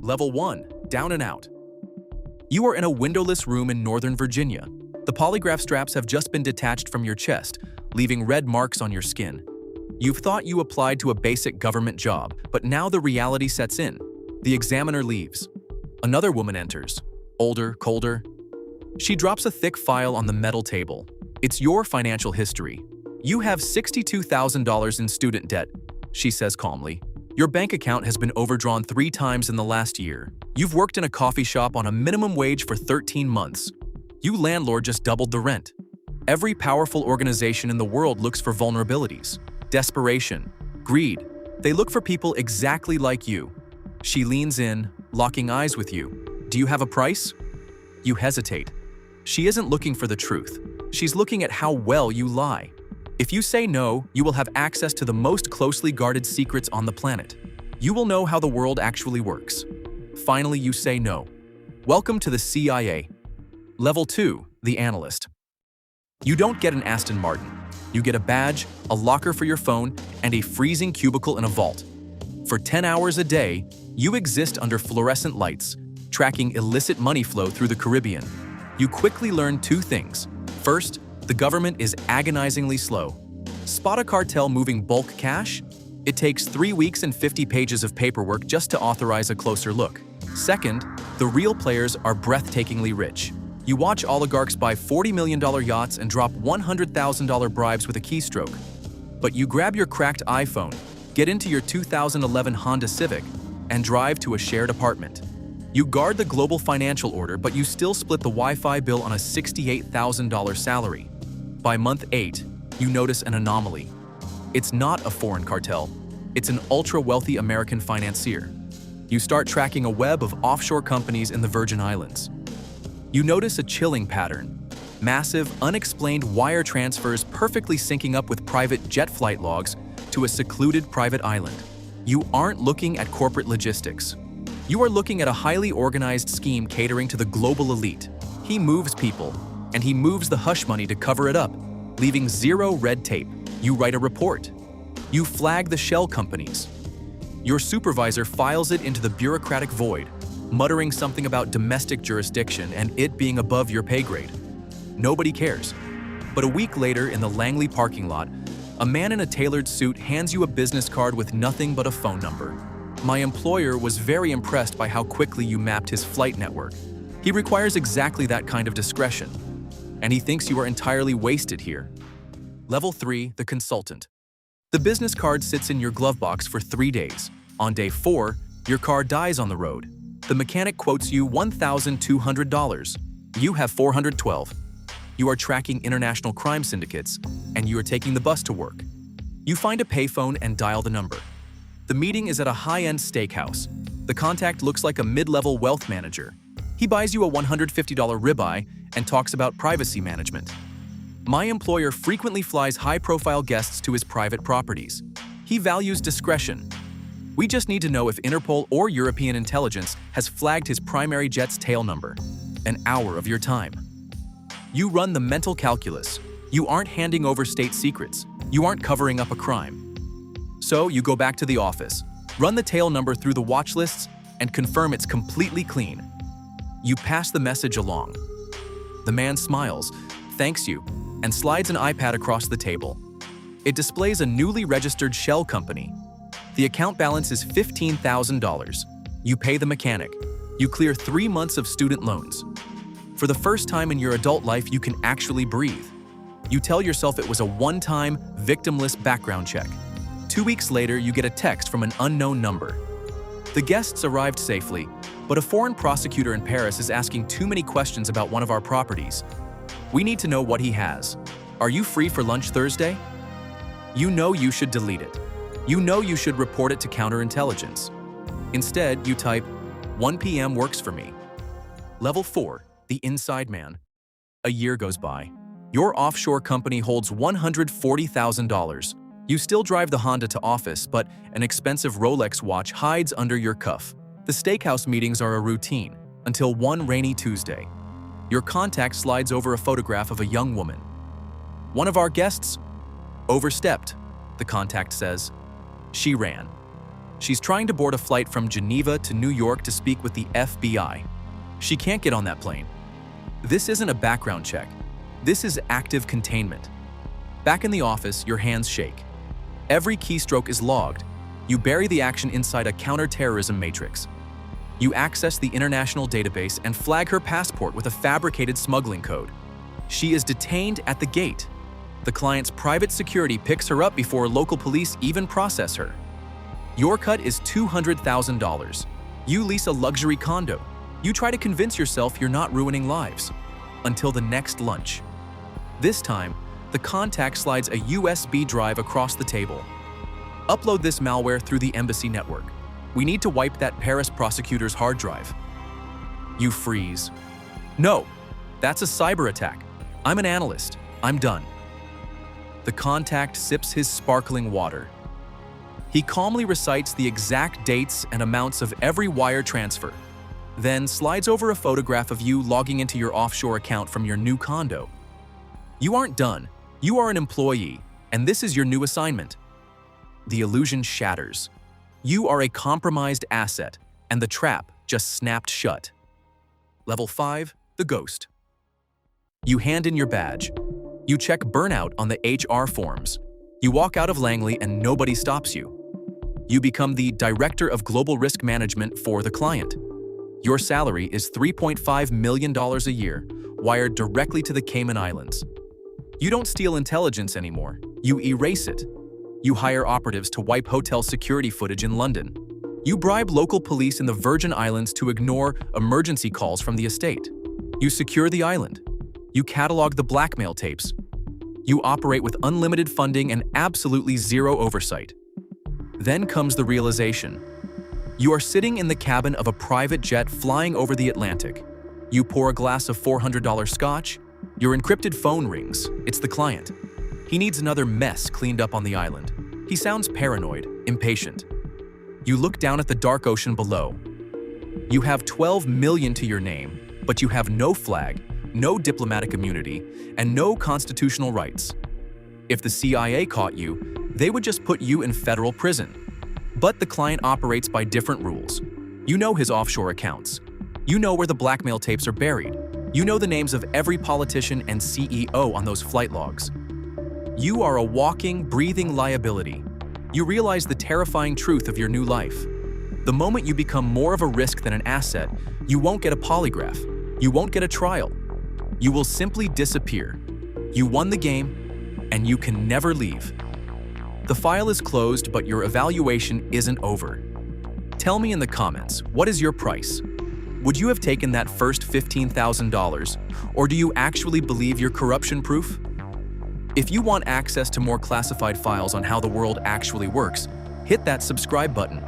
Level 1, down and out. You are in a windowless room in Northern Virginia. The polygraph straps have just been detached from your chest, leaving red marks on your skin. You've thought you applied to a basic government job, but now the reality sets in. The examiner leaves. Another woman enters, older, colder. She drops a thick file on the metal table. It's your financial history. You have $62,000 in student debt, she says calmly. Your bank account has been overdrawn 3 times in the last year. You've worked in a coffee shop on a minimum wage for 13 months. You landlord just doubled the rent. Every powerful organization in the world looks for vulnerabilities, desperation, greed. They look for people exactly like you. She leans in, locking eyes with you. Do you have a price? You hesitate. She isn't looking for the truth. She's looking at how well you lie. If you say no, you will have access to the most closely guarded secrets on the planet. You will know how the world actually works. Finally, you say no. Welcome to the CIA. Level 2, the Analyst. You don't get an Aston Martin. You get a badge, a locker for your phone, and a freezing cubicle in a vault. For 10 hours a day, you exist under fluorescent lights, tracking illicit money flow through the Caribbean. You quickly learn 2 things. First, the government is agonizingly slow. Spot a cartel moving bulk cash? It takes 3 weeks and 50 pages of paperwork just to authorize a closer look. Second, the real players are breathtakingly rich. You watch oligarchs buy $40 million yachts and drop $100,000 bribes with a keystroke. But you grab your cracked iPhone, get into your 2011 Honda Civic, and drive to a shared apartment. You guard the global financial order, but you still split the Wi-Fi bill on a $68,000 salary. By month 8, you notice an anomaly. It's not a foreign cartel. It's an ultra-wealthy American financier. You start tracking a web of offshore companies in the Virgin Islands. You notice a chilling pattern. Massive, unexplained wire transfers perfectly syncing up with private jet flight logs to a secluded private island. You aren't looking at corporate logistics. You are looking at a highly organized scheme catering to the global elite. He moves people, and he moves the hush money to cover it up, leaving 0 red tape. You write a report. You flag the shell companies. Your supervisor files it into the bureaucratic void, muttering something about domestic jurisdiction and it being above your pay grade. Nobody cares. But a week later in the Langley parking lot, a man in a tailored suit hands you a business card with nothing but a phone number. My employer was very impressed by how quickly you mapped his flight network. He requires exactly that kind of discretion, and he thinks you are entirely wasted here. Level 3, the consultant. The business card sits in your glove box for 3 days. On day 4, your car dies on the road. The mechanic quotes you $1,200. You have $412. You are tracking international crime syndicates, and you are taking the bus to work. You find a payphone and dial the number. The meeting is at a high-end steakhouse. The contact looks like a mid-level wealth manager. He buys you a $150 ribeye and talks about privacy management. My employer frequently flies high-profile guests to his private properties. He values discretion. We just need to know if Interpol or European intelligence has flagged his primary jet's tail number. An hour of your time. You run the mental calculus. You aren't handing over state secrets. You aren't covering up a crime. So you go back to the office, run the tail number through the watch lists, and confirm it's completely clean. You pass the message along. The man smiles, thanks you, and slides an iPad across the table. It displays a newly registered shell company. The account balance is $15,000. You pay the mechanic. You clear 3 months of student loans. For the first time in your adult life, you can actually breathe. You tell yourself it was a one-time, victimless background check. 2 weeks later, you get a text from an unknown number. The guests arrived safely, but a foreign prosecutor in Paris is asking too many questions about one of our properties. We need to know what he has. Are you free for lunch Thursday? You know you should delete it. You know you should report it to counterintelligence. Instead, you type, 1 p.m. works for me. Level 4, the inside man. A year goes by. Your offshore company holds $140,000. You still drive the Honda to office, but an expensive Rolex watch hides under your cuff. The steakhouse meetings are a routine, until one rainy Tuesday. Your contact slides over a photograph of a young woman. One of our guests overstepped, the contact says. She ran. She's trying to board a flight from Geneva to New York to speak with the FBI. She can't get on that plane. This isn't a background check. This is active containment. Back in the office, your hands shake. Every keystroke is logged. You bury the action inside a counterterrorism matrix. You access the international database and flag her passport with a fabricated smuggling code. She is detained at the gate. The client's private security picks her up before local police even process her. Your cut is $200,000. You lease a luxury condo. You try to convince yourself you're not ruining lives. Until the next lunch. This time, the contact slides a USB drive across the table. Upload this malware through the embassy network. We need to wipe that Paris prosecutor's hard drive. You freeze. No, that's a cyber attack. I'm an analyst. I'm done. The contact sips his sparkling water. He calmly recites the exact dates and amounts of every wire transfer, then slides over a photograph of you logging into your offshore account from your new condo. You aren't done. You are an employee, and this is your new assignment. The illusion shatters. You are a compromised asset, and the trap just snapped shut. Level 5, the ghost. You hand in your badge. You check burnout on the HR forms. You walk out of Langley and nobody stops you. You become the Director of Global Risk Management for the client. Your salary is $3.5 million a year, wired directly to the Cayman Islands. You don't steal intelligence anymore. You erase it. You hire operatives to wipe hotel security footage in London. You bribe local police in the Virgin Islands to ignore emergency calls from the estate. You secure the island. You catalog the blackmail tapes. You operate with unlimited funding and absolutely zero oversight. Then comes the realization. You are sitting in the cabin of a private jet flying over the Atlantic. You pour a glass of $400 scotch. Your encrypted phone rings. It's the client. He needs another mess cleaned up on the island. He sounds paranoid, impatient. You look down at the dark ocean below. You have $12 million to your name, but you have no flag, no diplomatic immunity, and no constitutional rights. If the CIA caught you, they would just put you in federal prison. But the client operates by different rules. You know his offshore accounts. You know where the blackmail tapes are buried. You know the names of every politician and CEO on those flight logs. You are a walking, breathing liability. You realize the terrifying truth of your new life. The moment you become more of a risk than an asset, you won't get a polygraph. You won't get a trial. You will simply disappear. You won the game, and you can never leave. The file is closed, but your evaluation isn't over. Tell me in the comments, what is your price? Would you have taken that first $15,000, or do you actually believe you're corruption-proof? If you want access to more classified files on how the world actually works, hit that subscribe button.